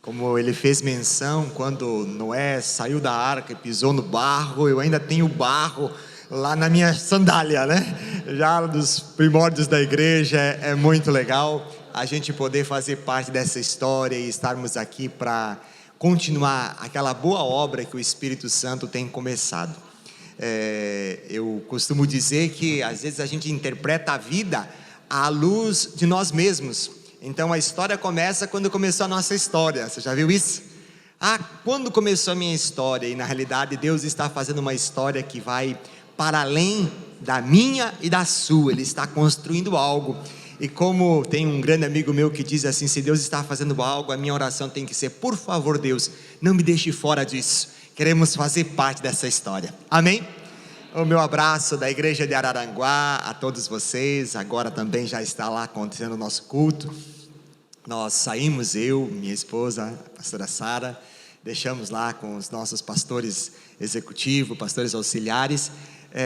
Como ele fez menção, quando Noé saiu da arca e pisou no barro, eu ainda tenho barro lá na minha sandália, né? Já dos primórdios da igreja. É muito legal a gente poder fazer parte dessa história e estarmos aqui para continuar aquela boa obra que o Espírito Santo tem começado. Eu costumo dizer que às vezes a gente interpreta a vida à luz de nós mesmos. Então a história começa quando começou a nossa história. Você já viu isso? Quando começou a minha história? E na realidade Deus está fazendo uma história que vai para além da minha e da sua. Ele está construindo algo. E como tem um grande amigo meu que diz assim: se Deus está fazendo algo, a minha oração tem que ser: por favor, Deus, não me deixe fora disso. Queremos fazer parte dessa história. Amém? O meu abraço da igreja de Araranguá a todos vocês. Agora também já está lá acontecendo o nosso culto. Nós saímos, eu, minha esposa, a pastora Sara, deixamos lá com os nossos pastores executivos, pastores auxiliares,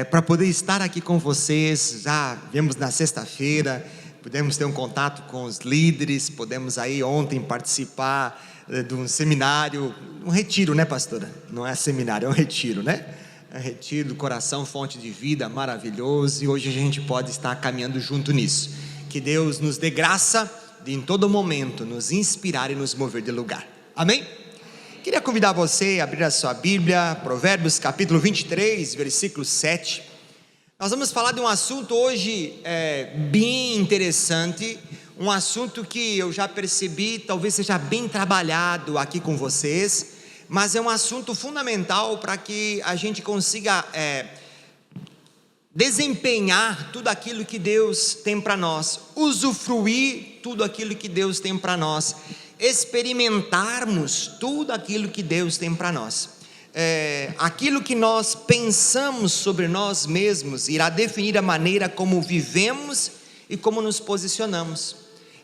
para poder estar aqui com vocês. Já viemos na sexta-feira, pudemos ter um contato com os líderes, pudemos aí ontem participar de um seminário, um retiro, né, pastora? Não é seminário, é um retiro, né? É um retiro do Coração Fonte de Vida, maravilhoso, e hoje a gente pode estar caminhando junto nisso. Que Deus nos dê graça de em todo momento nos inspirar e nos mover de lugar. Amém? Queria convidar você a abrir a sua Bíblia, Provérbios capítulo 23, versículo 7. Nós vamos falar de um assunto hoje bem interessante, um assunto que eu já percebi, talvez seja bem trabalhado aqui com vocês, mas é um assunto fundamental para que a gente consiga desempenhar tudo aquilo que Deus tem para nós, usufruir tudo aquilo que Deus tem para nós, experimentarmos tudo aquilo que Deus tem para nós. Aquilo que nós pensamos sobre nós mesmos irá definir a maneira como vivemos e como nos posicionamos.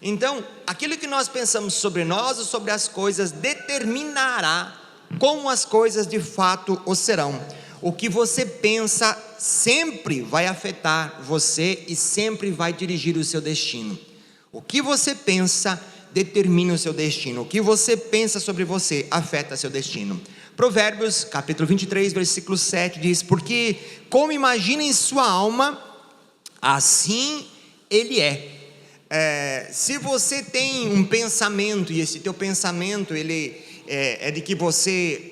Então, aquilo que nós pensamos sobre nós ou sobre as coisas determinará como as coisas de fato o serão. O que você pensa sempre vai afetar você e sempre vai dirigir o seu destino. O que você pensa determina o seu destino. O que você pensa sobre você afeta seu destino. Provérbios capítulo 23, versículo 7 diz: porque como imagina em sua alma, assim ele é. Se você tem um pensamento, e esse teu pensamento ele é de que você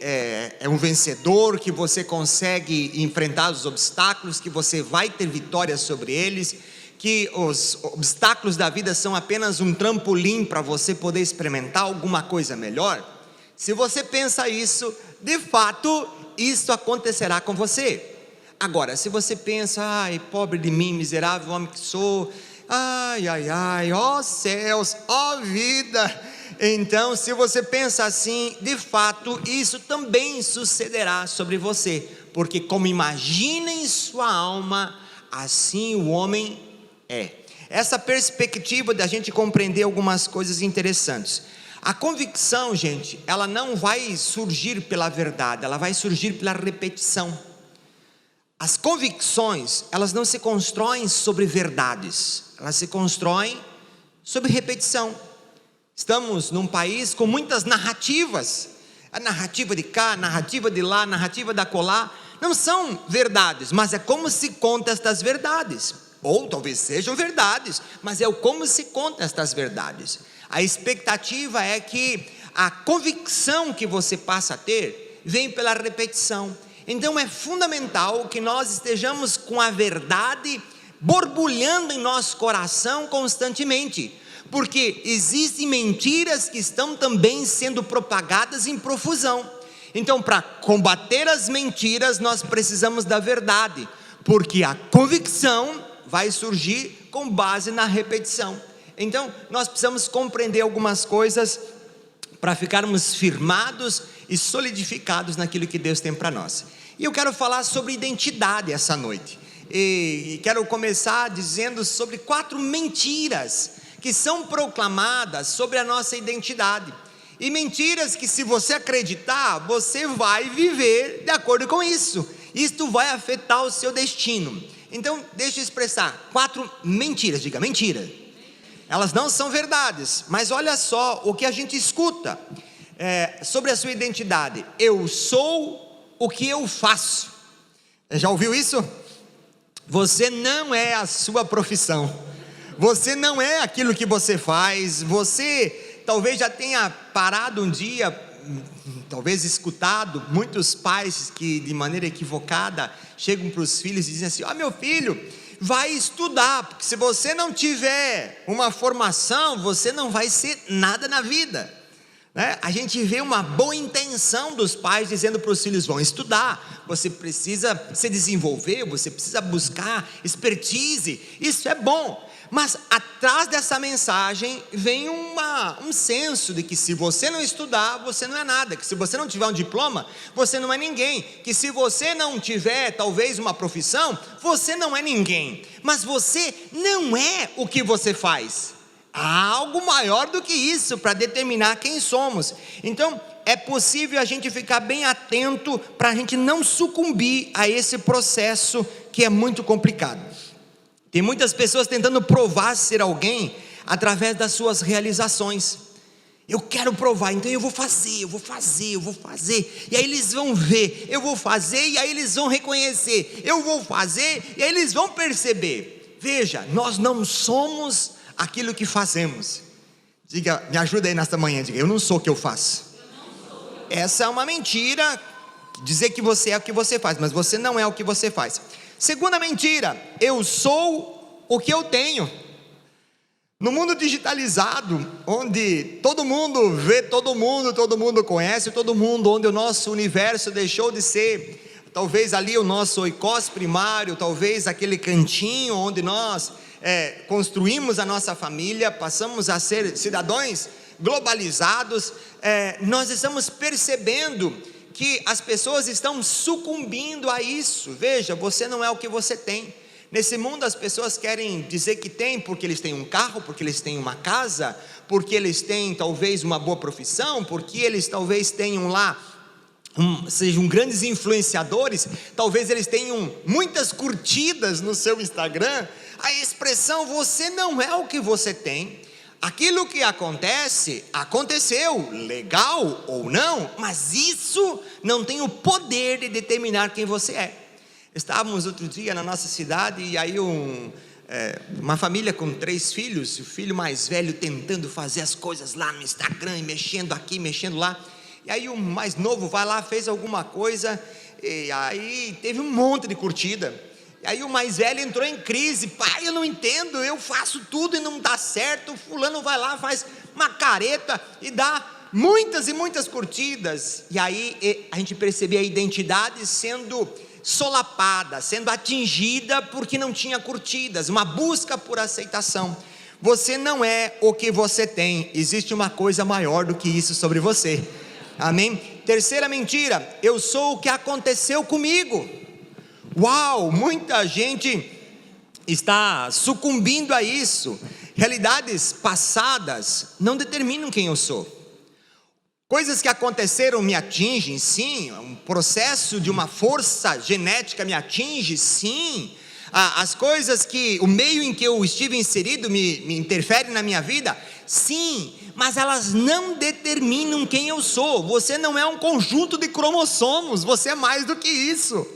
é um vencedor, que você consegue enfrentar os obstáculos, que você vai ter vitória sobre eles, que os obstáculos da vida são apenas um trampolim para você poder experimentar alguma coisa melhor. Se você pensa isso, de fato, isso acontecerá com você. Agora, se você pensa: ai, pobre de mim, miserável homem que sou, ai, ai, ai, ó céus, ó vida. Então, se você pensa assim, de fato, isso também sucederá sobre você. Porque como imagina em sua alma, assim o homem é. Essa perspectiva da gente compreender algumas coisas interessantes. A convicção, gente, ela não vai surgir pela verdade, ela vai surgir pela repetição. As convicções, elas não se constroem sobre verdades, elas se constroem sobre repetição. Estamos num país com muitas narrativas, a narrativa de cá, a narrativa de lá, a narrativa da colar, não são verdades, mas é como se conta estas verdades, ou talvez sejam verdades, mas é o como se conta estas verdades. A expectativa é que a convicção que você passa a ter vem pela repetição. Então é fundamental que nós estejamos com a verdade borbulhando em nosso coração constantemente, porque existem mentiras que estão também sendo propagadas em profusão. Então, para combater as mentiras, nós precisamos da verdade, porque a convicção vai surgir com base na repetição. Então, nós precisamos compreender algumas coisas para ficarmos firmados e solidificados naquilo que Deus tem para nós. E eu quero falar sobre identidade essa noite. E quero começar dizendo sobre 4 mentiras que são proclamadas sobre a nossa identidade. E mentiras que, se você acreditar, você vai viver de acordo com isso. Isto vai afetar o seu destino. Então, deixa eu expressar 4 mentiras. Diga mentira. elas não são verdades, mas olha só o que a gente escuta sobre a sua identidade: eu sou o que eu faço. Já ouviu isso? Você não é a sua profissão, você não é aquilo que você faz. Você talvez já tenha parado um dia, talvez escutado muitos pais que de maneira equivocada chegam para os filhos e dizem assim: ó, meu filho, vai estudar, porque se você não tiver uma formação, você não vai ser nada na vida, né? A gente vê uma boa intenção dos pais dizendo para os filhos: vão estudar, você precisa se desenvolver, você precisa buscar expertise. Isso é bom, mas atrás dessa mensagem vem um senso de que se você não estudar, você não é nada, que se você não tiver um diploma, você não é ninguém, que se você não tiver talvez uma profissão, você não é ninguém. Mas você não é o que você faz. Há algo maior do que isso para determinar quem somos. Então é possível a gente ficar bem atento para a gente não sucumbir a esse processo que é muito complicado. Tem muitas pessoas tentando provar ser alguém através das suas realizações. Eu quero provar, então eu vou fazer. E aí eles vão ver, eu vou fazer, e aí eles vão reconhecer. Eu vou fazer, e aí eles vão perceber. Veja, nós não somos aquilo que fazemos. Diga, me ajuda aí nesta manhã, diga: eu não sou o que eu faço. Essa é uma mentira, dizer que você é o que você faz, mas você não é o que você faz. Segunda mentira: eu sou o que eu tenho. No mundo digitalizado, onde todo mundo vê todo mundo conhece todo mundo, onde o nosso universo deixou de ser talvez ali o nosso oikos primário, talvez aquele cantinho onde nós construímos a nossa família, passamos a ser cidadãos globalizados, nós estamos percebendo que as pessoas estão sucumbindo a isso. Veja, você não é o que você tem. Nesse mundo as pessoas querem dizer que tem, porque eles têm um carro, porque eles têm uma casa, porque eles têm talvez uma boa profissão, porque eles talvez tenham lá, sejam grandes influenciadores, talvez eles tenham muitas curtidas no seu Instagram. A expressão você não é o que você tem. Aquilo que acontece, aconteceu, legal ou não, mas isso não tem o poder de determinar quem você é. Estávamos outro dia na nossa cidade, e aí uma família com 3 filhos, o filho mais velho tentando fazer as coisas lá no Instagram, e mexendo aqui, mexendo lá, e aí o mais novo vai lá, fez alguma coisa, e aí teve um monte de curtida. E aí o mais velho entrou em crise: pai, eu não entendo, eu faço tudo e não dá certo, fulano vai lá, faz uma careta e dá muitas e muitas curtidas. E aí a gente percebia a identidade sendo solapada, sendo atingida porque não tinha curtidas, uma busca por aceitação. Você não é o que você tem, existe uma coisa maior do que isso sobre você. Amém? Terceira mentira: eu sou o que aconteceu comigo. Uau, muita gente está sucumbindo a isso. Realidades passadas não determinam quem eu sou. Coisas que aconteceram me atingem, sim. Um processo de uma força genética me atinge, sim. As coisas que, o meio em que eu estive inserido me interfere na minha vida, sim. Mas elas não determinam quem eu sou. Você não é um conjunto de cromossomos, você é mais do que isso.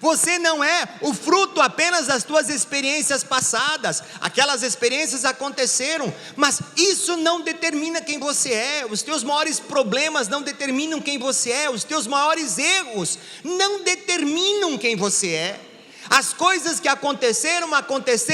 Você não é o fruto apenas das tuas experiências passadas. Aquelas experiências aconteceram, mas isso não determina quem você é. Os teus maiores problemas não determinam quem você é. Os teus maiores erros não determinam quem você é. As coisas que aconteceram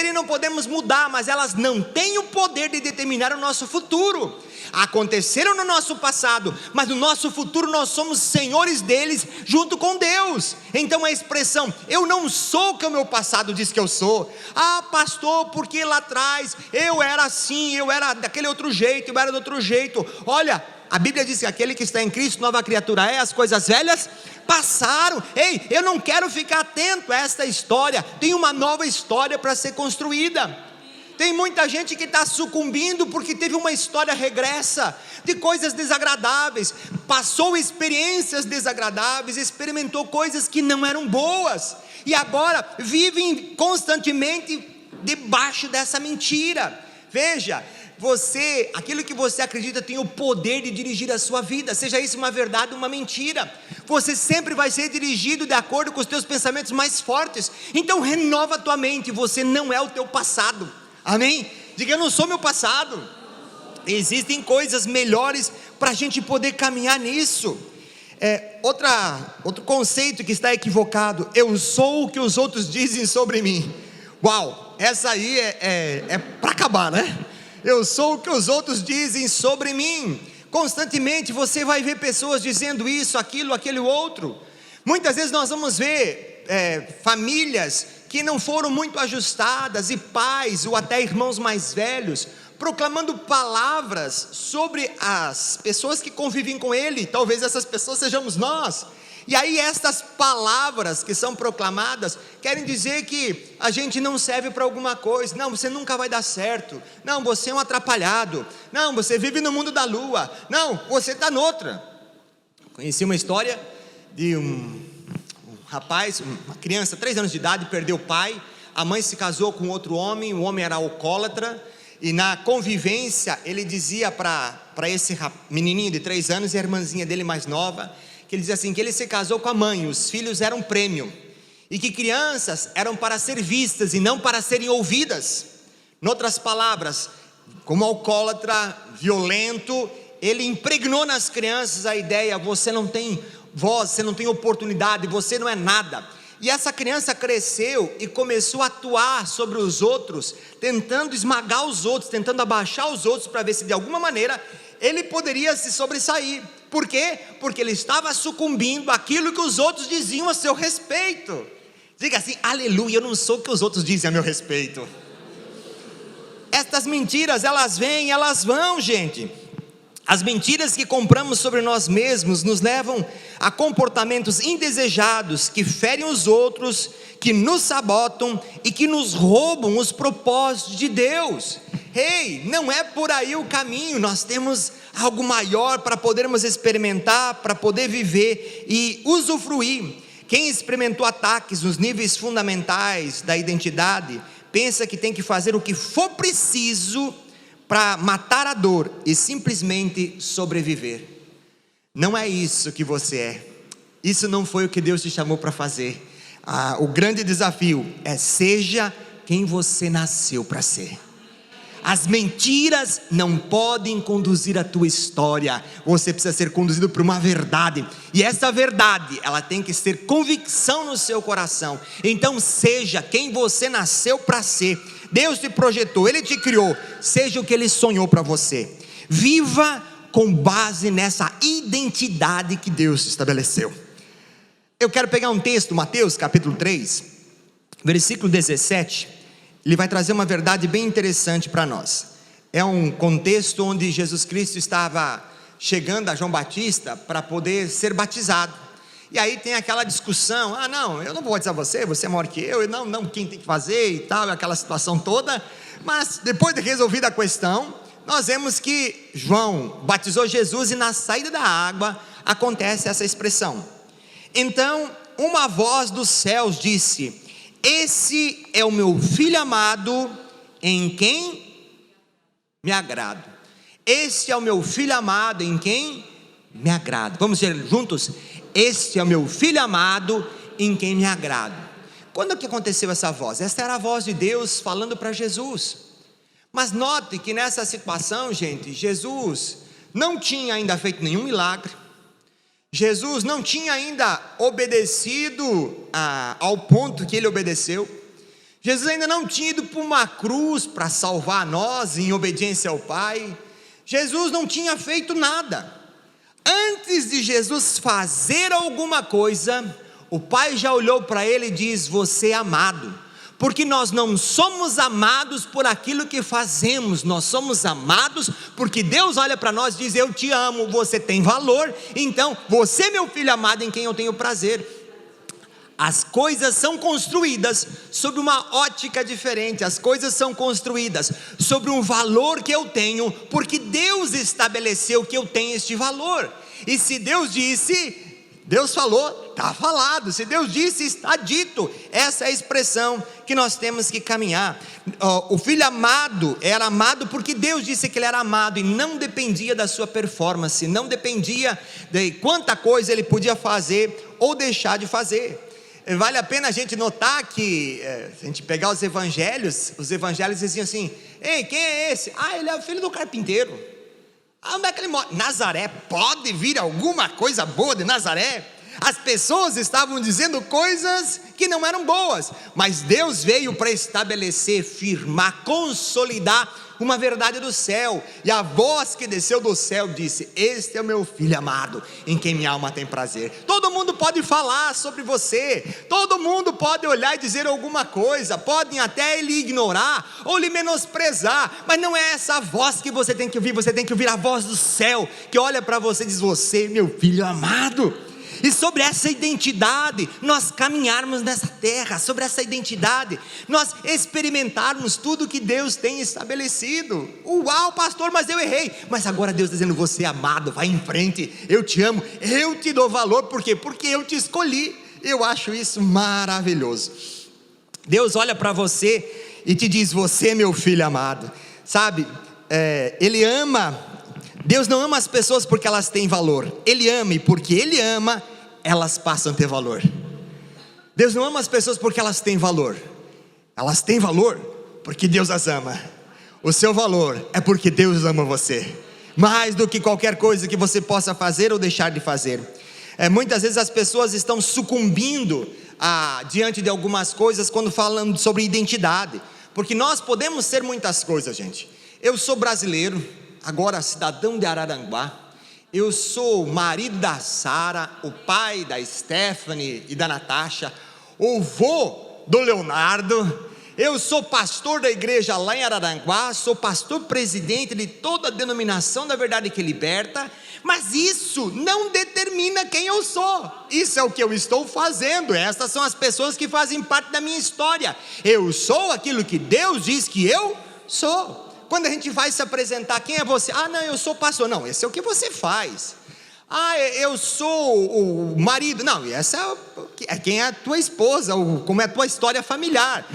e não podemos mudar, mas elas não têm o poder de determinar o nosso futuro. Aconteceram no nosso passado, mas no nosso futuro nós somos senhores deles junto com Deus. Então a expressão eu não sou o que o meu passado diz que eu sou: ah, pastor, porque lá atrás eu era assim, eu era daquele outro jeito, eu era do outro jeito. Olha, a Bíblia diz que aquele que está em Cristo, nova criatura é, as coisas velhas passaram. Ei, eu não quero ficar atento a esta história, tem uma nova história para ser construída. Tem muita gente que está sucumbindo porque teve uma história regressa, de coisas desagradáveis, passou experiências desagradáveis, experimentou coisas que não eram boas, e agora vivem constantemente debaixo dessa mentira. Veja, aquilo que você acredita tem o poder de dirigir a sua vida, seja isso uma verdade ou uma mentira. Você sempre vai ser dirigido de acordo com os teus pensamentos mais fortes. Então renova a tua mente, você não é o teu passado, amém? Diga: eu não sou meu passado. Existem coisas melhores para a gente poder caminhar nisso. Outro conceito que está equivocado: eu sou o que os outros dizem sobre mim. Uau, essa aí é para acabar, né? Eu sou o que os outros dizem sobre mim. Constantemente você vai ver pessoas dizendo isso, aquilo, aquele outro. Muitas vezes nós vamos ver famílias que não foram muito ajustadas, e pais ou até irmãos mais velhos proclamando palavras sobre as pessoas que convivem com ele. Talvez essas pessoas sejamos nós. E aí estas palavras que são proclamadas querem dizer que a gente não serve para alguma coisa. Não, você nunca vai dar certo. Não, você é um atrapalhado. Não, você vive no mundo da lua. Não, você está noutra. Conheci uma história de um rapaz, uma criança, 3 anos de idade, perdeu o pai. A mãe se casou com outro homem, o homem era alcoólatra. E na convivência ele dizia para esse menininho de 3 anos e a irmãzinha dele mais nova, que ele dizia assim, que ele se casou com a mãe, os filhos eram prêmio, e que crianças eram para ser vistas e não para serem ouvidas. Em outras palavras, como alcoólatra, violento, ele impregnou nas crianças a ideia: você não tem voz, você não tem oportunidade, você não é nada. E essa criança cresceu e começou a atuar sobre os outros, tentando esmagar os outros, tentando abaixar os outros, para ver se de alguma maneira ele poderia se sobressair. Por quê? Porque ele estava sucumbindo àquilo que os outros diziam a seu respeito. Diga assim: aleluia, eu não sou o que os outros dizem a meu respeito. Estas mentiras, elas vêm, elas vão, gente. As mentiras que compramos sobre nós mesmos nos levam a comportamentos indesejados, que ferem os outros, que nos sabotam e que nos roubam os propósitos de Deus. Não é por aí o caminho. Nós temos algo maior para podermos experimentar, para poder viver e usufruir. Quem experimentou ataques nos níveis fundamentais da identidade, pensa que tem que fazer o que for preciso para matar a dor e simplesmente sobreviver. Não é isso que você é. Isso não foi o que Deus te chamou para fazer. O grande desafio é: seja quem você nasceu para ser. As mentiras não podem conduzir a tua história. Você precisa ser conduzido por uma verdade, e essa verdade, ela tem que ser convicção no seu coração. Então seja quem você nasceu para ser. Deus te projetou, Ele te criou. Seja o que Ele sonhou para você. Viva com base nessa identidade que Deus estabeleceu. Eu quero pegar um texto, Mateus capítulo 3, versículo 17. Ele vai trazer uma verdade bem interessante para nós. É um contexto onde Jesus Cristo estava chegando a João Batista para poder ser batizado. E aí tem aquela discussão: não, eu não vou batizar você, você é maior que eu, não, quem tem que fazer e tal, aquela situação toda. Mas depois de resolvida a questão, nós vemos que João batizou Jesus, e na saída da água acontece essa expressão: então uma voz dos céus disse: esse é o meu filho amado, em quem me agrado. Este é o meu filho amado, em quem me agrado. Vamos dizer juntos: este é o meu filho amado, em quem me agrado. Quando que aconteceu essa voz? Essa era a voz de Deus falando para Jesus. Mas note que nessa situação, gente, Jesus não tinha ainda feito nenhum milagre. Jesus não tinha ainda obedecido ao ponto que ele obedeceu. Jesus ainda não tinha ido para uma cruz para salvar nós em obediência ao Pai. Jesus não tinha feito nada. Antes de Jesus fazer alguma coisa, o Pai já olhou para ele e diz: você é amado. Porque nós não somos amados por aquilo que fazemos, nós somos amados porque Deus olha para nós e diz: eu te amo, você tem valor, então você é meu filho amado, em quem eu tenho prazer. As coisas são construídas sob uma ótica diferente. As coisas são construídas sobre um valor que eu tenho, porque Deus estabeleceu que eu tenho este valor. E se Deus disse, Deus falou, está falado. Se Deus disse, está dito. Essa é a expressão que nós temos que caminhar. O filho amado era amado porque Deus disse que ele era amado, e não dependia da sua performance, não dependia de quanta coisa ele podia fazer ou deixar de fazer. Vale a pena a gente notar que, se a gente pegar os evangelhos diziam assim: ei, quem é esse? Ele é o filho do carpinteiro. Onde é que ele mora? Nazaré. Pode vir alguma coisa boa de Nazaré? As pessoas estavam dizendo coisas que não eram boas, mas Deus veio para estabelecer, firmar, consolidar uma verdade do céu. E a voz que desceu do céu disse: este é o meu filho amado, em quem minha alma tem prazer. Todo mundo pode falar sobre você, todo mundo pode olhar e dizer alguma coisa, podem até lhe ignorar ou lhe menosprezar, mas não é essa a voz que você tem que ouvir. Você tem que ouvir a voz do céu, que olha para você e diz: você é meu filho amado. E sobre essa identidade nós caminharmos nessa terra, sobre essa identidade nós experimentarmos tudo que Deus tem estabelecido. Uau, pastor, mas eu errei. Mas agora Deus dizendo: você é amado, vai em frente, eu te amo, eu te dou valor. Por quê? Porque eu te escolhi. Eu acho isso maravilhoso. Deus olha para você e te diz: você é meu filho amado. Sabe, Ele ama. Deus não ama as pessoas porque elas têm valor. Ele ama, e porque Ele ama, elas passam a ter valor. Deus não ama as pessoas porque elas têm valor. Elas têm valor porque Deus as ama. O seu valor é porque Deus ama você, mais do que qualquer coisa que você possa fazer ou deixar de fazer. Muitas vezes as pessoas estão sucumbindo diante de algumas coisas quando falando sobre identidade. Porque nós podemos ser muitas coisas, gente. Eu sou brasileiro, agora cidadão de Araranguá. Eu sou o marido da Sara, o pai da Stephanie e da Natasha, o vô do Leonardo. Eu sou pastor da igreja lá em Araranguá, sou pastor presidente de toda a denominação da Verdade que Liberta. Mas isso não determina quem eu sou. Isso é o que eu estou fazendo. Essas são as pessoas que fazem parte da minha história. Eu sou aquilo que Deus diz que eu sou. Quando a gente vai se apresentar: quem é você? Não, eu sou pastor. Não, esse é o que você faz. Eu sou o marido. Não, essa é quem é a tua esposa, como é a tua história familiar.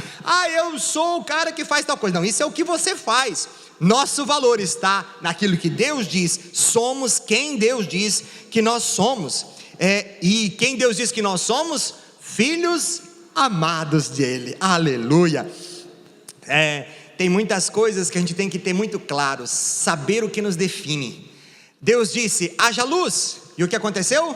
Eu sou o cara que faz tal coisa. Não, isso é o que você faz. Nosso valor está naquilo que Deus diz. Somos quem Deus diz que nós somos. E quem Deus diz que nós somos? Filhos amados dele. Aleluia. Tem muitas coisas que a gente tem que ter muito claro, saber o que nos define. Deus disse: haja luz, e o que aconteceu?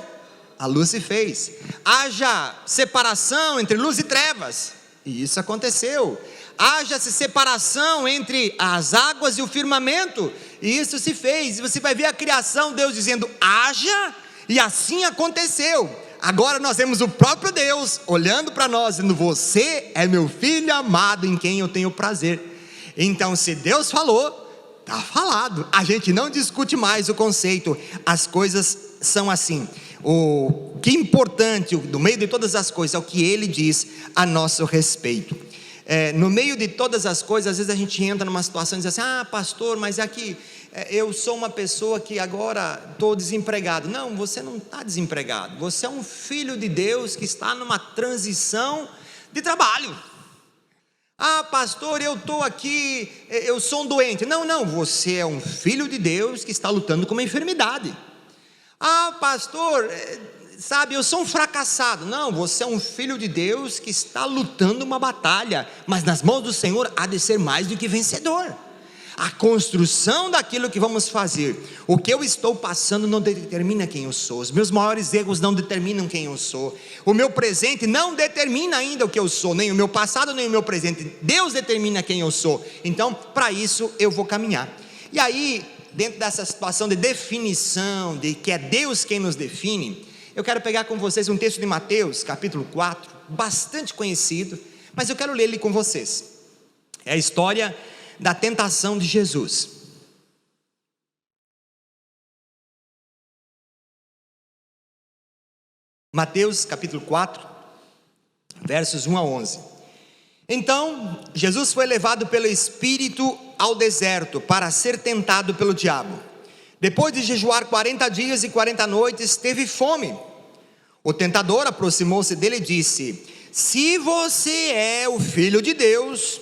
A luz se fez. Haja separação entre luz e trevas, e isso aconteceu. Haja separação entre as águas e o firmamento, e isso se fez. E você vai ver a criação, Deus dizendo: haja, e assim aconteceu. Agora nós vemos o próprio Deus olhando para nós, dizendo: você é meu filho amado, em quem eu tenho prazer. Então, se Deus falou, está falado. A gente não discute mais o conceito. As coisas são assim. O que é importante, no meio de todas as coisas, é o que Ele diz a nosso respeito. No meio de todas as coisas, às vezes a gente entra numa situação e diz assim: pastor, mas aqui eu sou uma pessoa que agora estou desempregado. Não, você não está desempregado. Você é um filho de Deus que está numa transição de trabalho. Pastor, eu estou aqui, eu sou um doente. Não, você é um filho de Deus que está lutando com uma enfermidade. Pastor, sabe, eu sou um fracassado. Não, você é um filho de Deus que está lutando uma batalha, mas nas mãos do Senhor há de ser mais do que vencedor. A construção daquilo que vamos fazer, o que eu estou passando não determina quem eu sou. Os meus maiores erros não determinam quem eu sou. O meu presente não determina ainda o que eu sou, nem o meu passado, nem o meu presente. Deus determina quem eu sou. Então, para isso eu vou caminhar. E aí, dentro dessa situação de definição, de que é Deus quem nos define, eu quero pegar com vocês um texto de Mateus, capítulo 4, bastante conhecido, mas eu quero ler ele com vocês. É a história da tentação de Jesus. Mateus capítulo 4, versos 1 a 11. Então Jesus foi levado pelo Espírito ao deserto para ser tentado pelo diabo. Depois de jejuar 40 dias e 40 noites, teve fome. O tentador aproximou-se dele e disse: se você é o Filho de Deus,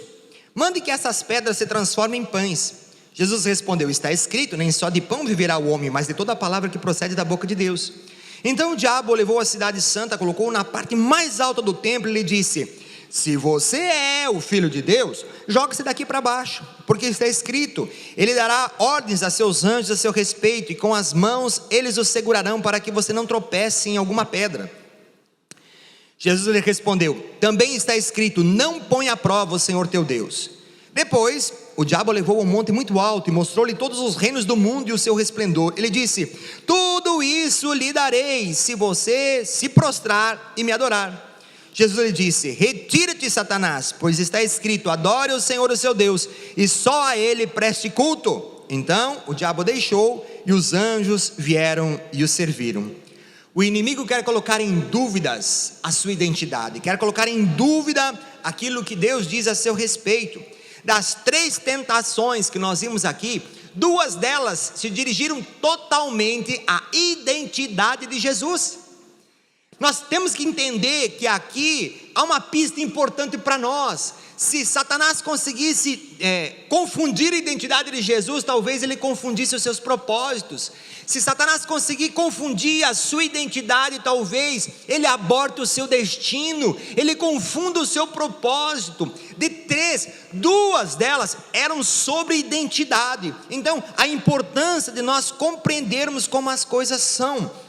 mande que essas pedras se transformem em pães. Jesus respondeu: está escrito, nem só de pão viverá o homem, mas de toda a palavra que procede da boca de Deus. Então o diabo o levou à cidade santa, colocou-o na parte mais alta do templo e lhe disse: se você é o Filho de Deus, jogue-se daqui para baixo, porque está escrito, ele dará ordens a seus anjos a seu respeito, e com as mãos eles o segurarão, para que você não tropece em alguma pedra. Jesus lhe respondeu: também está escrito, não põe à prova o Senhor teu Deus. Depois o diabo o levou a um monte muito alto, e mostrou-lhe todos os reinos do mundo e o seu resplendor. Ele disse: tudo isso lhe darei, se você se prostrar e me adorar. Jesus lhe disse: retira-te, Satanás, pois está escrito, adore o Senhor o seu Deus, e só a ele preste culto. Então o diabo deixou, e os anjos vieram e o serviram. O inimigo quer colocar em dúvidas a sua identidade, quer colocar em dúvida aquilo que Deus diz a seu respeito. Das 3 tentações que nós vimos aqui, 2 delas se dirigiram totalmente à identidade de Jesus. Nós temos que entender que aqui há uma pista importante para nós. Se Satanás conseguisse confundir a identidade de Jesus, talvez ele confundisse os seus propósitos. Se Satanás conseguir confundir a sua identidade, talvez ele aborte o seu destino, ele confunda o seu propósito. De 3, 2 delas eram sobre identidade. Então, a importância de nós compreendermos como as coisas são.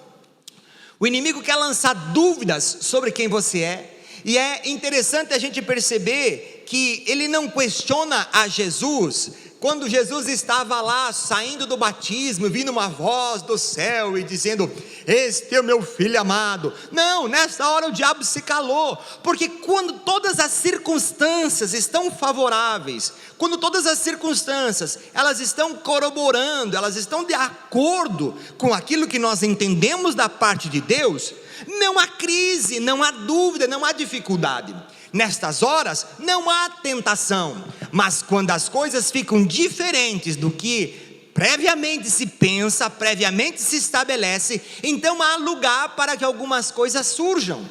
O inimigo quer lançar dúvidas sobre quem você é, e é interessante a gente perceber que ele não questiona a Jesus. Quando Jesus estava lá saindo do batismo, vindo uma voz do céu e dizendo: este é o meu filho amado. Não, nessa hora o diabo se calou, porque quando todas as circunstâncias estão favoráveis, quando todas as circunstâncias elas estão corroborando, elas estão de acordo com aquilo que nós entendemos da parte de Deus, não há crise, não há dúvida, não há dificuldade. Nestas horas não há tentação, mas quando as coisas ficam diferentes do que previamente se pensa, previamente se estabelece, então há lugar para que algumas coisas surjam.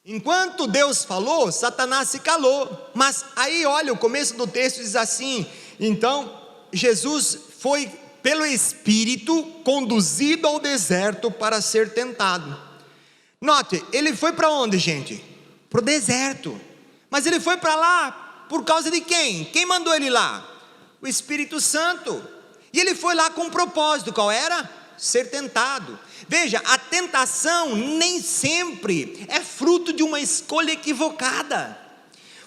Enquanto Deus falou, Satanás se calou. Mas aí olha, o começo do texto diz assim: então Jesus foi pelo Espírito conduzido ao deserto para ser tentado. Note, ele foi para onde, gente? Para o deserto. Mas ele foi para lá por causa de quem? Quem mandou ele lá? O Espírito Santo. E ele foi lá com um propósito. Qual era? Ser tentado. Veja, a tentação nem sempre é fruto de uma escolha equivocada.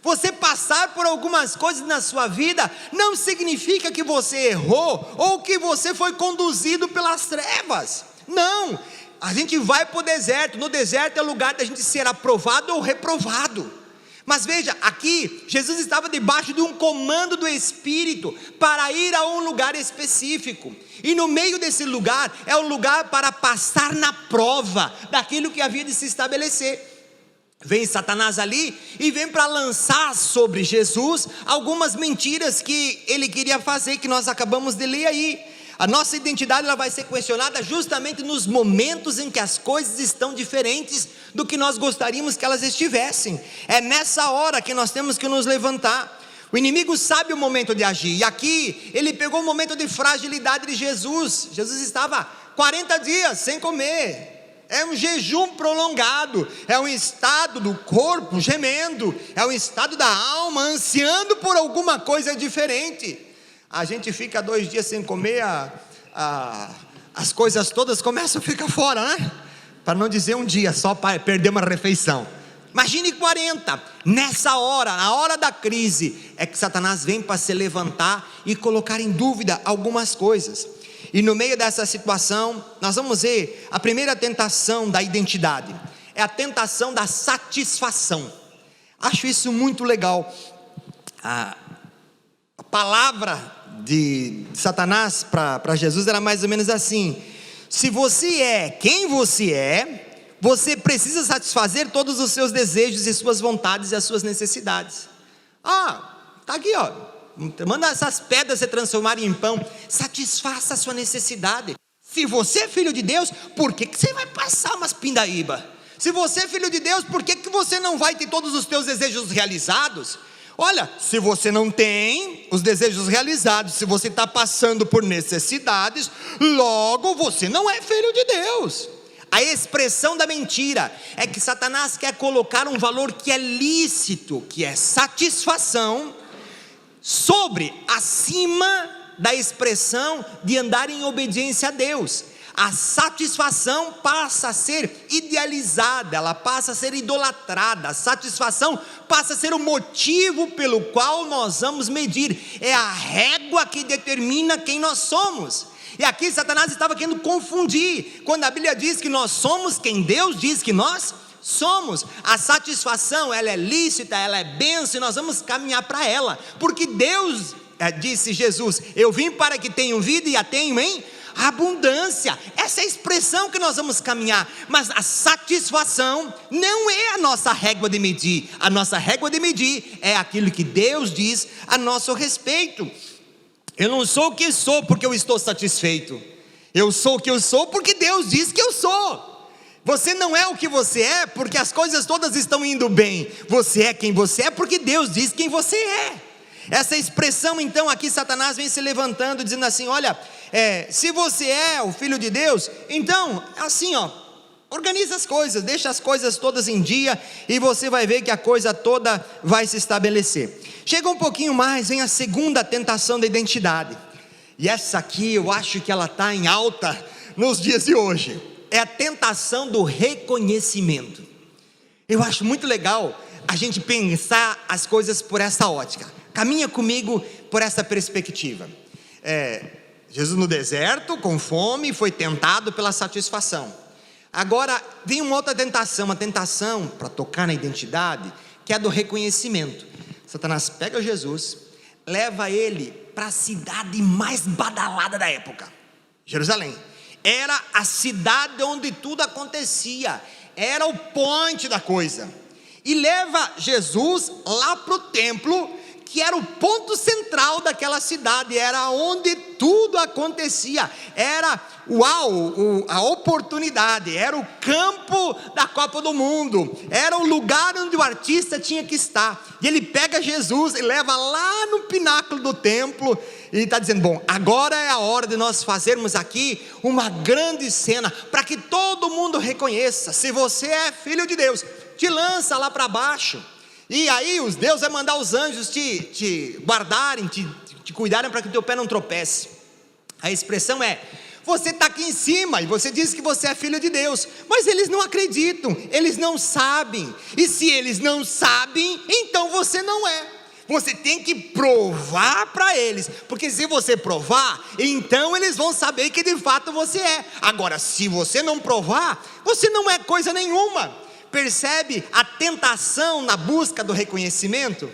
Você passar por algumas coisas na sua vida não significa que você errou ou que você foi conduzido pelas trevas. Não, a gente vai para o deserto. No deserto é o lugar da gente ser aprovado ou reprovado. Mas veja, aqui Jesus estava debaixo de um comando do Espírito para ir a um lugar específico, e no meio desse lugar é o lugar para passar na prova daquilo que havia de se estabelecer. Vem Satanás ali e vem para lançar sobre Jesus algumas mentiras que ele queria fazer, que nós acabamos de ler aí. A nossa identidade ela vai ser questionada justamente nos momentos em que as coisas estão diferentes do que nós gostaríamos que elas estivessem. É nessa hora que nós temos que nos levantar. O inimigo sabe o momento de agir, e aqui ele pegou o momento de fragilidade de Jesus. Jesus estava 40 dias sem comer. É um jejum prolongado, é um estado do corpo gemendo, é um estado da alma ansiando por alguma coisa diferente. A gente fica 2 dias sem comer, as coisas todas começam a ficar fora, né? Para não dizer um dia só para perder uma refeição. Imagine 40, nessa hora, na hora da crise, é que Satanás vem para se levantar e colocar em dúvida algumas coisas. E no meio dessa situação, nós vamos ver a primeira tentação da identidade, é a tentação da satisfação. Acho isso muito legal. A palavra de Satanás para Jesus era mais ou menos assim: se você é quem você é, você precisa satisfazer todos os seus desejos e suas vontades e as suas necessidades. Tá aqui, ó, manda essas pedras se transformarem em pão. Satisfaça a sua necessidade. Se você é filho de Deus, por que você vai passar umas pindaíba? Se você é filho de Deus, por que você não vai ter todos os teus desejos realizados? Olha, se você não tem os desejos realizados, se você está passando por necessidades, logo você não é filho de Deus. A expressão da mentira é que Satanás quer colocar um valor que é lícito, que é satisfação, acima da expressão de andar em obediência a Deus. A satisfação passa a ser idealizada, ela passa a ser idolatrada. A satisfação passa a ser o motivo pelo qual nós vamos medir, é a régua que determina quem nós somos. E aqui Satanás estava querendo confundir, quando a Bíblia diz que nós somos quem Deus diz que nós somos. A satisfação, ela é lícita, ela é bênção, e nós vamos caminhar para ela, porque Deus, disse Jesus, eu vim para que tenham vida e a tenham em abundância. Essa é a expressão que nós vamos caminhar. Mas a satisfação não é a nossa régua de medir. A nossa régua de medir é aquilo que Deus diz a nosso respeito. Eu não sou o que sou porque eu estou satisfeito. Eu sou o que eu sou porque Deus diz que eu sou. Você não é o que você é porque as coisas todas estão indo bem. Você é quem você é porque Deus diz quem você é. Essa expressão, então, aqui Satanás vem se levantando, dizendo assim: olha, se você é o filho de Deus, então, assim, organiza as coisas, deixa as coisas todas em dia, e você vai ver que a coisa toda vai se estabelecer. Chega um pouquinho mais, vem a segunda tentação da identidade, e essa aqui eu acho que ela está em alta nos dias de hoje, é a tentação do reconhecimento. Eu acho muito legal a gente pensar as coisas por essa ótica. Caminha comigo por essa perspectiva. Jesus no deserto, com fome, foi tentado pela satisfação. Agora vem uma outra tentação, uma tentação para tocar na identidade, que é a do reconhecimento. Satanás pega Jesus, leva ele para a cidade mais badalada da época, Jerusalém. Era a cidade onde tudo acontecia, era o point da coisa. E leva Jesus lá para o templo, que era o ponto central daquela cidade, era onde tudo acontecia, era a oportunidade, era o campo da Copa do Mundo, era o lugar onde o artista tinha que estar. E ele pega Jesus e leva lá no pináculo do templo, e está dizendo: bom, agora é a hora de nós fazermos aqui uma grande cena, para que todo mundo reconheça, se você é filho de Deus, te lança lá para baixo. E aí Deus vai mandar os anjos te guardarem, te cuidarem para que o teu pé não tropece. A expressão é: você está aqui em cima e você diz que você é filho de Deus, mas eles não acreditam, eles não sabem. E se eles não sabem, então você não é. Você tem que provar para eles, porque se você provar, então eles vão saber que de fato você é. Agora, se você não provar, você não é coisa nenhuma. Percebe a tentação na busca do reconhecimento?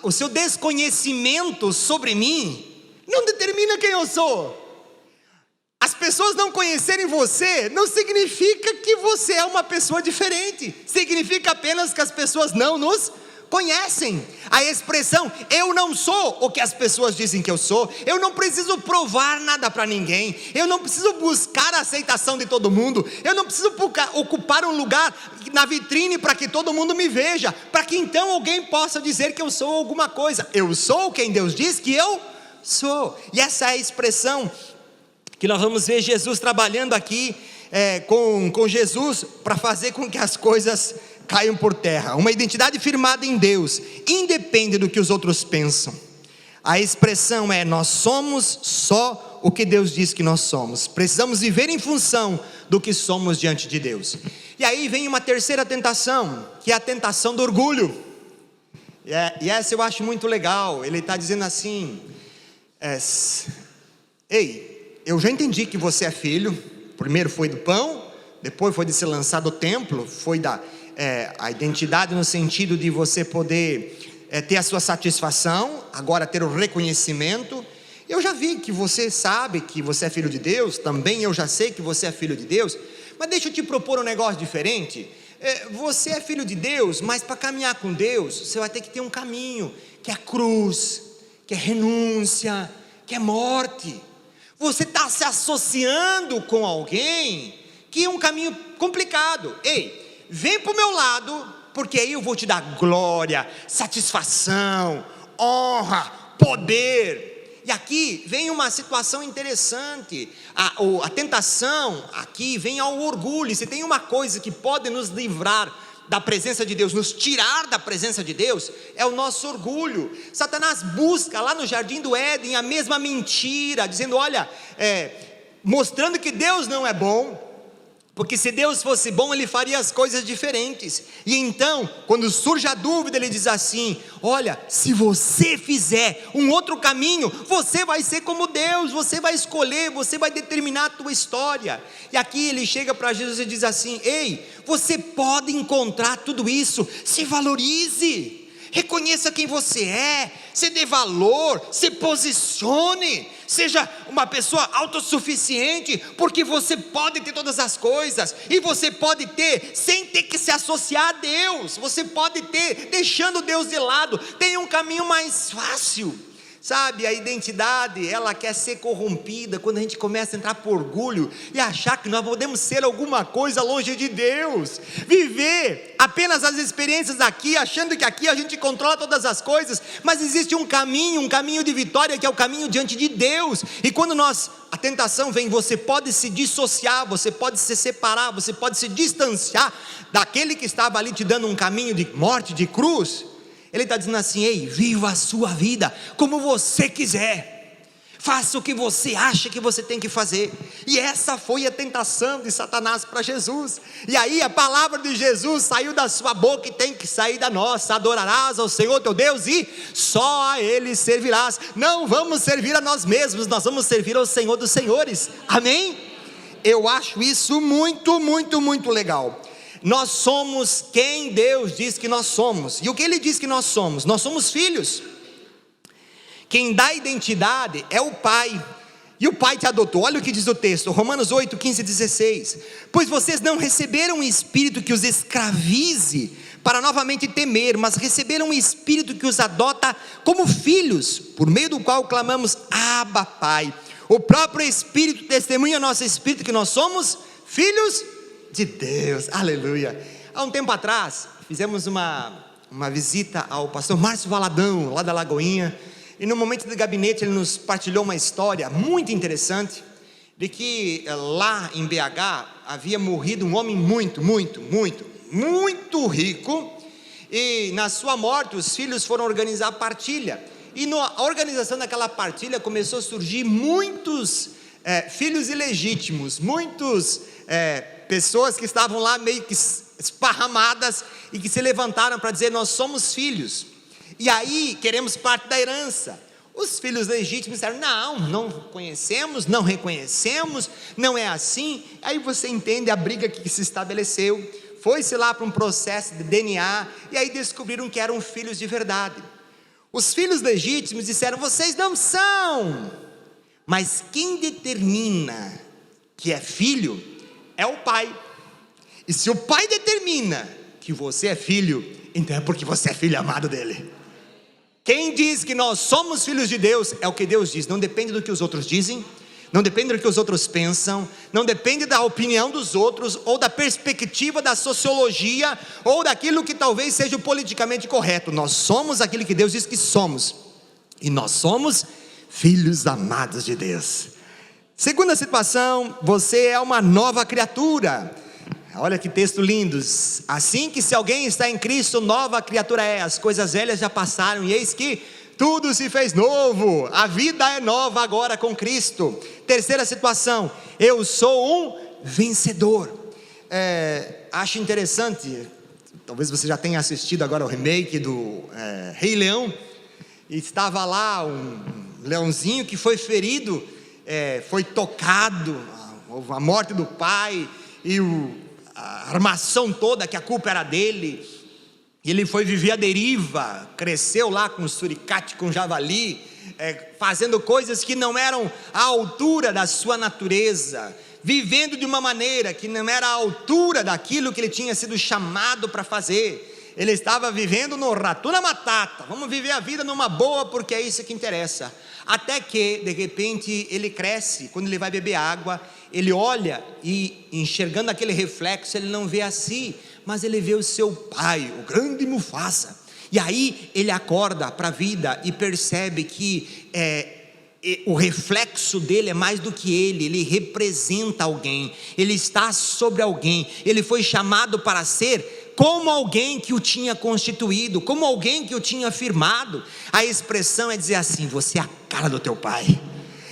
O seu desconhecimento sobre mim não determina quem eu sou. As pessoas não conhecerem você não significa que você é uma pessoa diferente, significa apenas que as pessoas não nos conhecem. A expressão eu não sou o que as pessoas dizem que eu sou, eu não preciso provar nada para ninguém, eu não preciso buscar a aceitação de todo mundo, eu não preciso ocupar um lugar na vitrine para que todo mundo me veja, para que então alguém possa dizer que eu sou alguma coisa. Eu sou quem Deus diz que eu sou. E essa é a expressão que nós vamos ver Jesus trabalhando aqui com Jesus, para fazer com que as coisas caiam por terra. Uma identidade firmada em Deus independe do que os outros pensam. A expressão é: nós somos só o que Deus diz que nós somos. Precisamos viver em função do que somos diante de Deus. E aí vem uma terceira tentação, que é a tentação do orgulho. E essa eu acho muito legal. Ele está dizendo assim: ei, eu já entendi que você é filho. Primeiro foi do pão, depois foi de se lançar do templo, foi a identidade no sentido de você poder ter a sua satisfação, agora ter o reconhecimento. Eu já vi que você sabe que você é filho de Deus, também eu já sei que você é filho de Deus, mas deixa eu te propor um negócio diferente. Você é filho de Deus, mas para caminhar com Deus, você vai ter que ter um caminho, que é a cruz, que é renúncia, que é morte. Você está se associando com alguém que é um caminho complicado. Ei, vem para o meu lado, porque aí eu vou te dar glória, satisfação, honra, poder. E aqui vem uma situação interessante. A tentação aqui vem ao orgulho. Se tem uma coisa que pode nos livrar da presença de Deus, nos tirar da presença de Deus, é o nosso orgulho. Satanás busca lá no jardim do Éden a mesma mentira, dizendo, olha, mostrando que Deus não é bom, porque se Deus fosse bom, Ele faria as coisas diferentes. E então, quando surge a dúvida, Ele diz assim, olha, se você fizer um outro caminho, você vai ser como Deus, você vai escolher, você vai determinar a tua história. E aqui Ele chega para Jesus e diz assim, ei, você pode encontrar tudo isso, se valorize, reconheça quem você é, se dê valor, se posicione, seja uma pessoa autossuficiente, porque você pode ter todas as coisas, e você pode ter sem ter que se associar a Deus, você pode ter deixando Deus de lado, tem um caminho mais fácil. Sabe, a identidade, ela quer ser corrompida quando a gente começa a entrar por orgulho e achar que nós podemos ser alguma coisa longe de Deus, viver apenas as experiências aqui, achando que aqui a gente controla todas as coisas, mas existe um caminho de vitória, que é o caminho diante de Deus. E quando a tentação vem, você pode se dissociar, você pode se separar, você pode se distanciar daquele que estava ali te dando um caminho de morte, de cruz. Ele está dizendo assim, ei, viva a sua vida como você quiser, faça o que você acha que você tem que fazer. E essa foi a tentação de Satanás para Jesus. E aí a palavra de Jesus saiu da sua boca e tem que sair da nossa, adorarás ao Senhor teu Deus e só a Ele servirás. Não vamos servir a nós mesmos, nós vamos servir ao Senhor dos senhores, amém? Eu acho isso muito, muito, muito legal. Nós somos quem Deus diz que nós somos. E o que Ele diz que nós somos? Nós somos filhos. Quem dá identidade é o Pai. E o Pai te adotou. Olha o que diz o texto, Romanos 8, 15 e 16. Pois vocês não receberam um espírito que os escravize para novamente temer, mas receberam um espírito que os adota como filhos, por meio do qual clamamos, Abba, Pai. O próprio Espírito testemunha ao nosso espírito que nós somos filhos de Deus, aleluia. Há um tempo atrás, fizemos uma visita ao pastor Márcio Valadão, lá da Lagoinha, e no momento do gabinete ele nos partilhou uma história muito interessante, de que lá em BH, havia morrido um homem muito rico, e na sua morte os filhos foram organizar a partilha, e na organização daquela partilha começou a surgir muitos filhos ilegítimos, pessoas que estavam lá meio que esparramadas e que se levantaram para dizer, nós somos filhos, e aí queremos parte da herança. Os filhos legítimos disseram, não conhecemos, não reconhecemos, não é assim. Aí você entende a briga que se estabeleceu, foi-se lá para um processo de DNA, e aí descobriram que eram filhos de verdade. Os filhos legítimos disseram, vocês não são, mas quem determina que é filho é o Pai. E se o Pai determina que você é filho, então é porque você é filho amado dele. Quem diz que nós somos filhos de Deus, é o que Deus diz, não depende do que os outros dizem, não depende do que os outros pensam, não depende da opinião dos outros, ou da perspectiva da sociologia, ou daquilo que talvez seja o politicamente correto. Nós somos aquilo que Deus diz que somos, e nós somos filhos amados de Deus. Segunda situação, você é uma nova criatura. Olha que texto lindo. Assim que se alguém está em Cristo, nova criatura é. As coisas velhas já passaram e eis que tudo se fez novo. A vida é nova agora com Cristo. Terceira situação, eu sou um vencedor. Acho interessante, talvez você já tenha assistido agora o remake do Rei Leão, e estava lá um leãozinho que foi ferido, foi tocado, a morte do pai, e a armação toda, que a culpa era dele, e ele foi viver a deriva, cresceu lá com suricate, com javali, fazendo coisas que não eram à altura da sua natureza, vivendo de uma maneira que não era à altura daquilo que ele tinha sido chamado para fazer. Ele estava vivendo no Ratuna Matata. Vamos viver a vida numa boa, porque é isso que interessa. Até que, de repente, ele cresce. Quando ele vai beber água, ele olha e, enxergando aquele reflexo, ele não vê a si, mas ele vê o seu pai, o grande Mufasa. E aí ele acorda para a vida e percebe que o reflexo dele é mais do que ele representa alguém, ele está sobre alguém, ele foi chamado para ser como alguém que o tinha constituído, como alguém que o tinha firmado. A expressão é dizer assim: você é a cara do teu pai.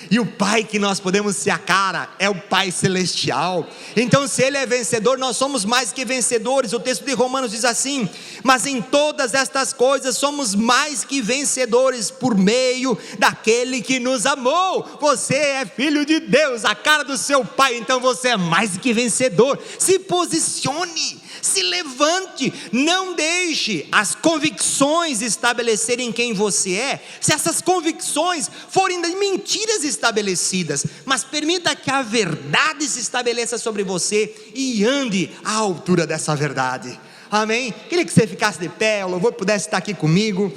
E o pai que nós podemos ser a cara é o Pai Celestial. Então, se Ele é vencedor, nós somos mais que vencedores. O texto de Romanos diz assim: mas em todas estas coisas somos mais que vencedores por meio daquele que nos amou. Você é filho de Deus, a cara do seu pai, então você é mais que vencedor. Se posicione, se levante, não deixe as convicções estabelecerem quem você é. Se essas convicções forem de mentiras estabelecidas, mas permita que a verdade se estabeleça sobre você e ande à altura dessa verdade. Amém? Queria que você ficasse de pé, o louvor pudesse estar aqui comigo.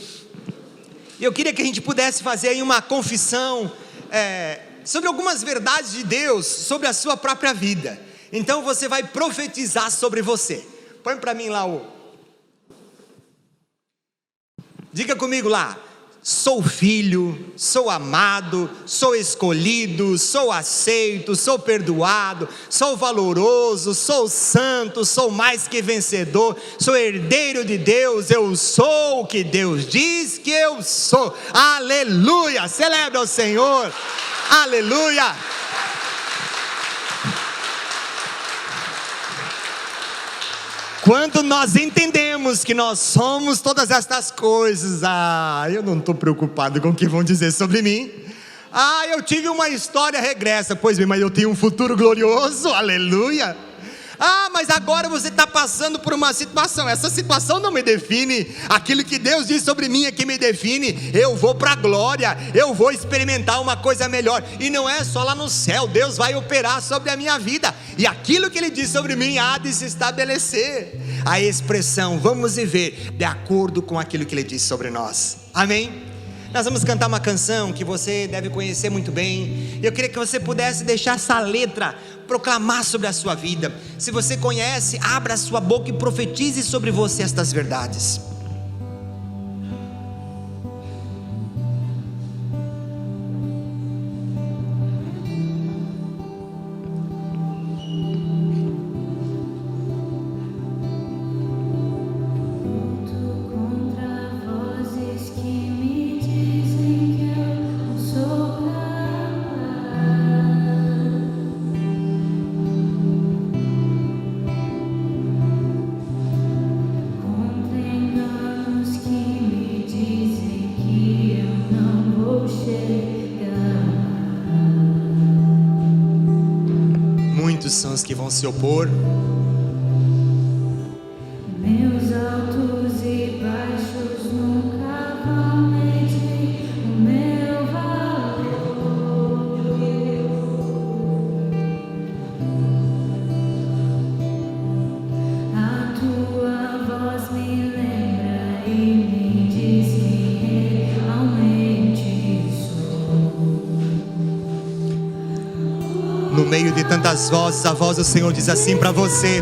Eu queria que a gente pudesse fazer aí uma confissão sobre algumas verdades de Deus, sobre a sua própria vida. Então você vai profetizar sobre você. Põe para mim lá diga comigo lá: sou filho, sou amado, sou escolhido, sou aceito, sou perdoado, sou valoroso, sou santo, sou mais que vencedor, sou herdeiro de Deus, eu sou o que Deus diz que eu sou. Aleluia! Celebra o Senhor. Aleluia! Quando nós entendemos que nós somos todas estas coisas, eu não estou preocupado com o que vão dizer sobre mim. Eu tive uma história regressa, pois bem, mas eu tenho um futuro glorioso, aleluia. Mas agora você está passando por uma situação, essa situação não me define, aquilo que Deus diz sobre mim é que me define. Eu vou para a glória, eu vou experimentar uma coisa melhor, e não é só lá no céu, Deus vai operar sobre a minha vida, e aquilo que Ele diz sobre mim há de se estabelecer. A expressão vamos viver de acordo com aquilo que Ele diz sobre nós, amém? Nós vamos cantar uma canção que você deve conhecer muito bem. Eu queria que você pudesse deixar essa letra proclamar sobre a sua vida. Se você conhece, abra a sua boca e profetize sobre você estas verdades. São os que vão se opor. Meus altos e baixos nunca vão medir o meu valor. A tua voz me lembra e me diz quem realmente sou. No meio de tantas vozes, a voz do Senhor diz assim para você: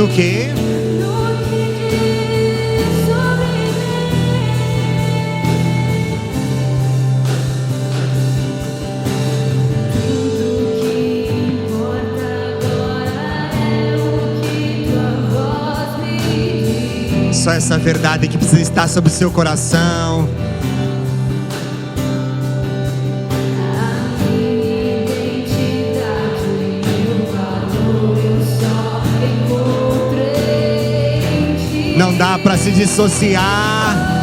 no que? Só essa verdade que precisa estar sobre o seu coração. A minha identidade e o valor eu só encontro. dá para se dissociar.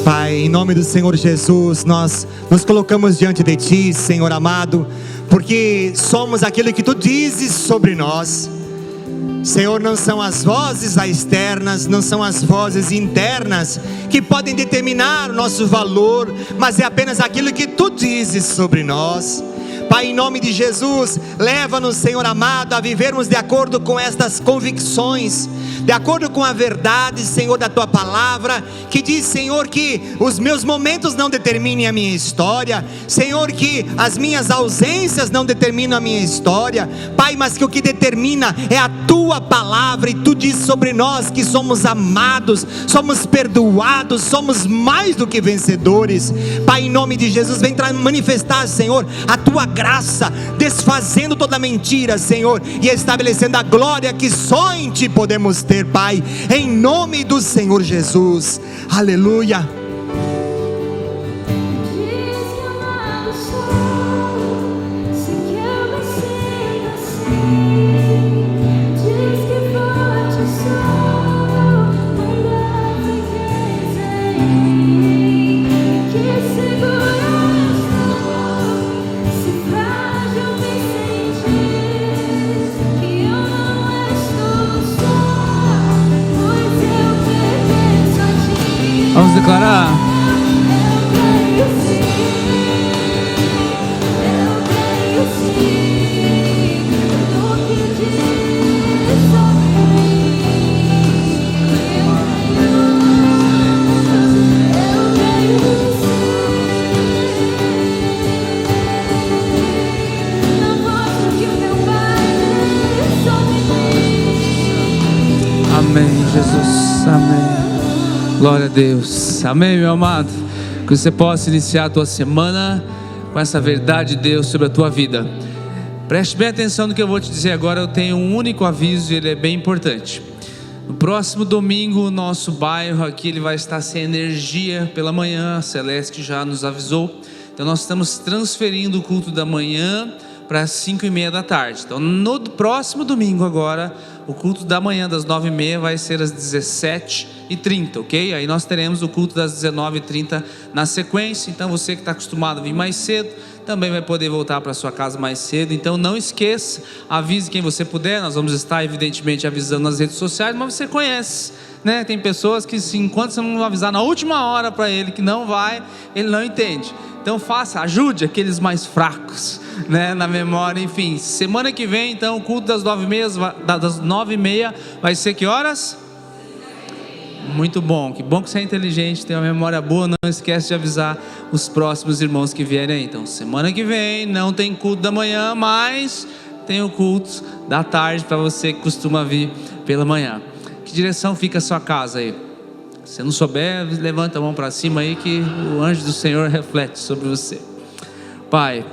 Pai, em nome do Senhor Jesus, nós nos colocamos diante de Ti, Senhor amado, porque somos aquilo que Tu dizes sobre nós. Senhor, não são as vozes externas, não são as vozes internas que podem determinar o nosso valor, mas é apenas aquilo que Tu dizes sobre nós. Pai, em nome de Jesus, leva-nos, Senhor amado, a vivermos de acordo com estas convicções, de acordo com a verdade, Senhor, da Tua palavra, que diz, Senhor, que os meus momentos não determinem a minha história, Senhor, que as minhas ausências não determinam a minha história, Pai, mas que o que determina é a Tua palavra, e Tu diz sobre nós que somos amados, somos perdoados, somos mais do que vencedores. Pai, em nome de Jesus, vem manifestar, Senhor, a Tua graça, desfazendo toda mentira, Senhor, e estabelecendo a glória que só em Ti podemos ter, Pai, em nome do Senhor Jesus, aleluia. Vamos declarar. Amém, Jesus, amém. Glória a Deus, amém, meu amado. Que você possa iniciar a tua semana com essa verdade de Deus sobre a tua vida. Preste bem atenção no que eu vou te dizer agora. Eu tenho um único aviso e ele é bem importante. No próximo domingo, o nosso bairro aqui ele vai estar sem energia pela manhã. A Celeste já nos avisou. Então nós estamos transferindo o culto da manhã para as 5:30 da tarde. Então no próximo domingo agora, o culto da manhã das 9:30 vai ser às 17h30, ok? Aí nós teremos o culto das 19h30 na sequência. Então você que está acostumado a vir mais cedo, também vai poder voltar para sua casa mais cedo. Então não esqueça, avise quem você puder. Nós vamos estar evidentemente avisando nas redes sociais, mas você conhece, né? Tem pessoas que enquanto você não avisar na última hora para ele que não vai, ele não entende. Então ajude aqueles mais fracos, né, na memória. Enfim, semana que vem então o culto das 9:30 vai ser que horas? Muito bom, que bom que você é inteligente, tem uma memória boa. Não esquece de avisar os próximos irmãos que vierem aí. Então semana que vem não tem culto da manhã, mas tem o culto da tarde para você que costuma vir pela manhã. Que direção fica a sua casa aí? Se não souber, levanta a mão para cima aí que o anjo do Senhor reflete sobre você. Pai,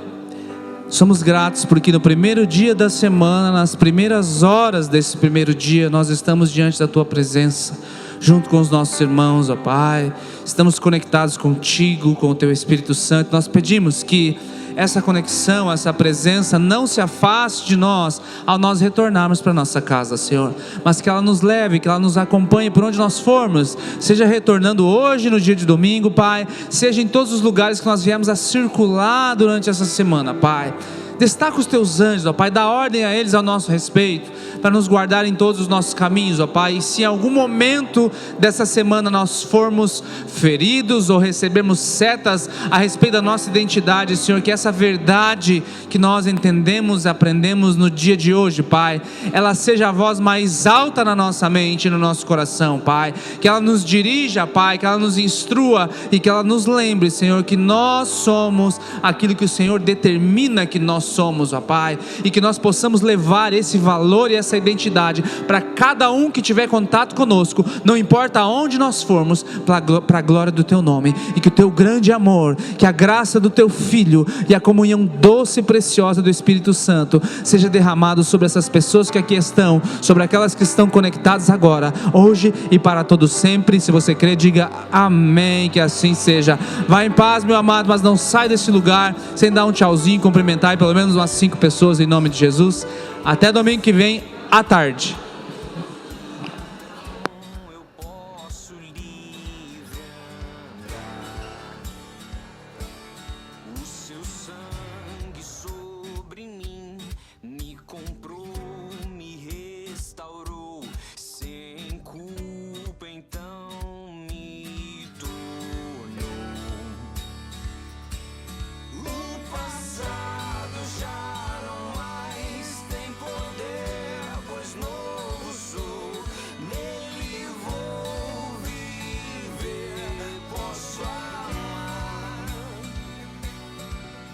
somos gratos porque no primeiro dia da semana, nas primeiras horas desse primeiro dia, nós estamos diante da Tua presença, junto com os nossos irmãos, ó Pai. Estamos conectados contigo, com o Teu Espírito Santo. Nós pedimos que essa conexão, essa presença não se afaste de nós ao nós retornarmos para nossa casa, Senhor, mas que ela nos leve, que ela nos acompanhe por onde nós formos, seja retornando hoje no dia de domingo, Pai, seja em todos os lugares que nós viemos a circular durante essa semana, Pai. Destaca os Teus anjos, ó Pai, dá ordem a eles ao nosso respeito, para nos guardar em todos os nossos caminhos, ó Pai. E se em algum momento dessa semana nós formos feridos ou recebermos setas a respeito da nossa identidade, Senhor, que essa verdade que nós entendemos, aprendemos no dia de hoje, Pai, ela seja a voz mais alta na nossa mente e no nosso coração, Pai. Que ela nos dirija, Pai, que ela nos instrua e que ela nos lembre, Senhor, que nós somos aquilo que o Senhor determina que nós somos, ó Pai, e que nós possamos levar esse valor e essa identidade para cada um que tiver contato conosco, não importa aonde nós formos, para a glória do Teu nome, e que o Teu grande amor, que a graça do Teu Filho e a comunhão doce e preciosa do Espírito Santo seja derramado sobre essas pessoas que aqui estão, sobre aquelas que estão conectadas agora, hoje e para todo sempre. Se você crê, diga amém, que assim seja. Vai em paz, meu amado, mas não sai desse lugar sem dar um tchauzinho, cumprimentar pelo menos umas 5 pessoas em nome de Jesus. Até domingo que vem à tarde. Eu posso livre andar. O seu sangue sobre mim me comprou, me restaurou. Sem culpa então me tornou. O passado já não mais tem poder, pois novo sou. Nele vou viver, posso amar.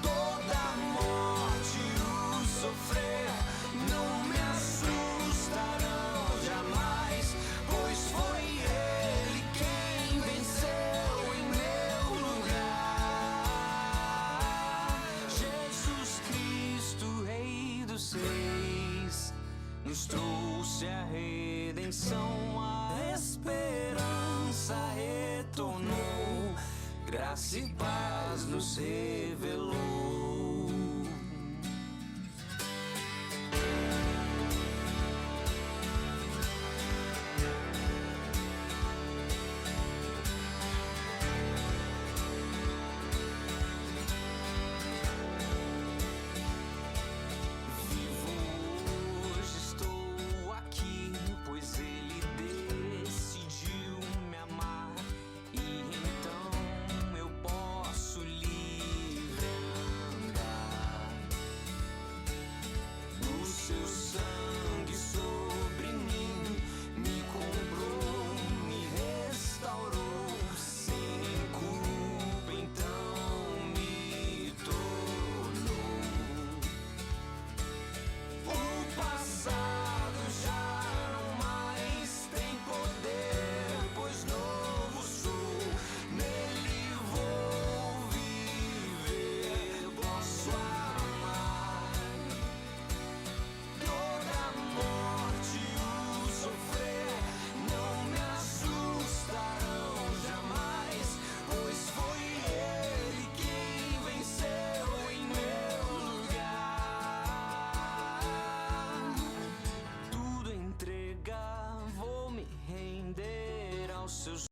Toda morte o sofrer não me assustarão jamais, pois foi Ele quem venceu em meu lugar. Jesus Cristo, Rei dos Reis, nos trouxe a redenção, a esperança retornou, graça e paz nos revelou.